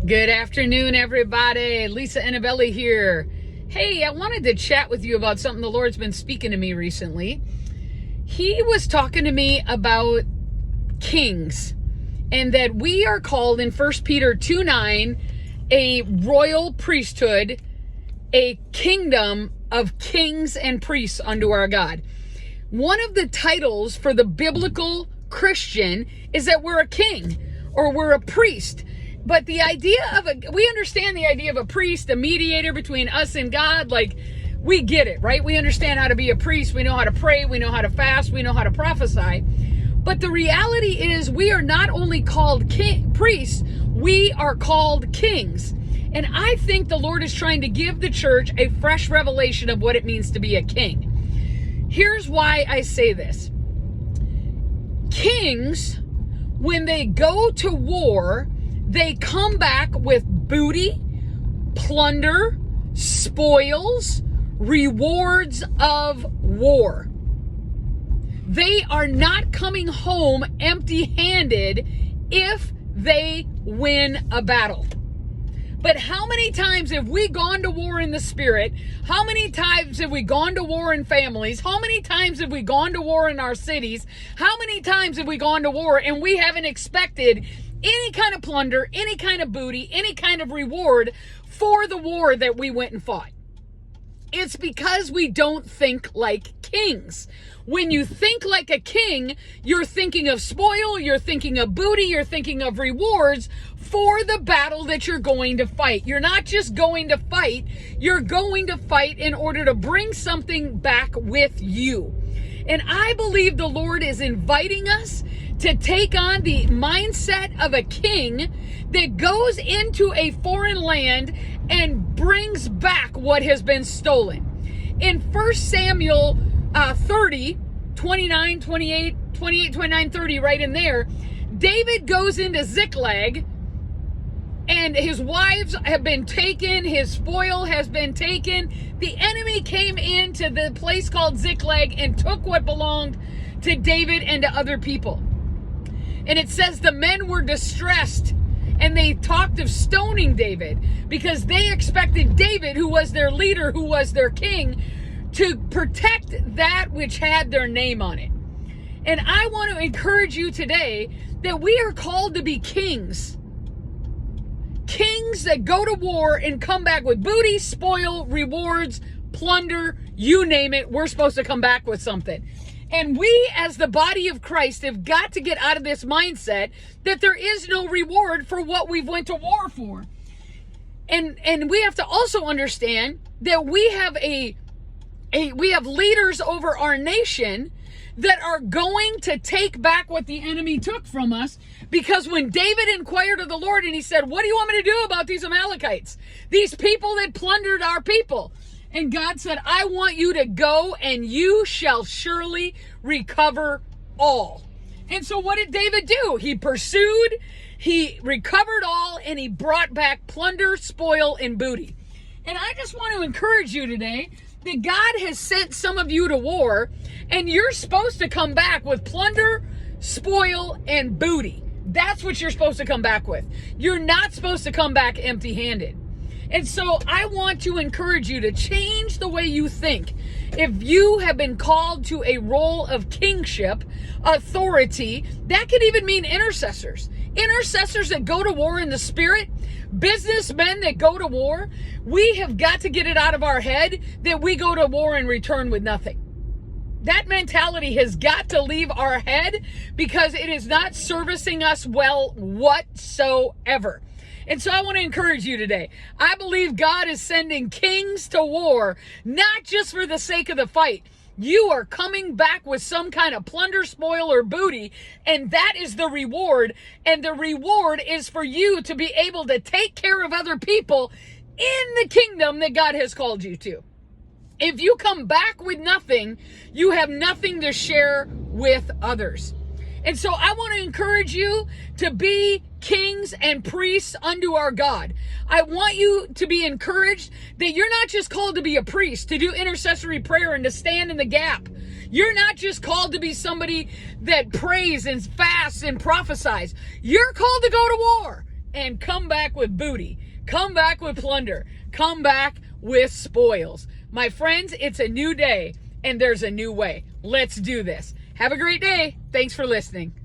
Good afternoon, everybody. Lisa Annabelli here. Hey, I wanted to chat with you about something the Lord's been speaking to me recently. He was talking to me about kings and that we are called in 1 Peter 2:9 a royal priesthood, a kingdom of kings and priests unto our God. One of the titles for the biblical Christian is that we're a king or we're a priest. But the idea of we understand the idea of a priest, a mediator between us and God. Like, we get it, right? We understand how to be a priest. We know how to pray. We know how to fast. We know how to prophesy. But the reality is we are not only called priests, we are called kings. And I think the Lord is trying to give the church a fresh revelation of what it means to be a king. Here's why I say this. Kings, when they go to war, they come back with booty, plunder, spoils, rewards of war. They are not coming home empty-handed if they win a battle. But how many times have we gone to war in the spirit? How many times have we gone to war in families? How many times have we gone to war in our cities? How many times have we gone to war and we haven't expected any kind of plunder, any kind of booty, any kind of reward for the war that we went and fought? It's because we don't think like kings. When you think like a king, you're thinking of spoil, you're thinking of booty, you're thinking of rewards for the battle that you're going to fight. You're not just going to fight, you're going to fight in order to bring something back with you. And I believe the Lord is inviting us to take on the mindset of a king that goes into a foreign land and brings back what has been stolen. In 1 Samuel 30, 29, 28, 29, 30, right in there, David goes into Ziklag and his wives have been taken, his spoil has been taken. The enemy came into the place called Ziklag and took what belonged to David and to other people. And it says the men were distressed and they talked of stoning David because they expected David, who was their leader, who was their king, to protect that which had their name on it. And I want to encourage you today that we are called to be kings. Kings that go to war and come back with booty, spoil, rewards, plunder, you name it. We're supposed to come back with something. And we, as the body of Christ, have got to get out of this mindset that there is no reward for what we've went to war for. And we have to also understand that we have we have leaders over our nation that are going to take back what the enemy took from us. Because when David inquired of the Lord and he said, "What do you want me to do about these Amalekites? These people that plundered our people?" And God said, "I want you to go and you shall surely recover all." And so what did David do? He pursued, he recovered all, and he brought back plunder, spoil, and booty. And I just want to encourage you today that God has sent some of you to war, and you're supposed to come back with plunder, spoil, and booty. That's what you're supposed to come back with. You're not supposed to come back empty-handed. And so I want to encourage you to change the way you think. If you have been called to a role of kingship, authority, that could even mean intercessors. Intercessors that go to war in the spirit, businessmen that go to war, we have got to get it out of our head that we go to war and return with nothing. That mentality has got to leave our head because it is not servicing us well whatsoever. And so I want to encourage you today. I believe God is sending kings to war, not just for the sake of the fight. You are coming back with some kind of plunder, spoil, or booty, and that is the reward. And the reward is for you to be able to take care of other people in the kingdom that God has called you to. If you come back with nothing, you have nothing to share with others. And so I want to encourage you to be kings and priests unto our God. I want you to be encouraged that you're not just called to be a priest, to do intercessory prayer and to stand in the gap. You're not just called to be somebody that prays and fasts and prophesies. You're called to go to war. and come back with booty. Come back with plunder. Come back with spoils. My friends, it's a new day and there's a new way. Let's do this. Have a great day. Thanks for listening.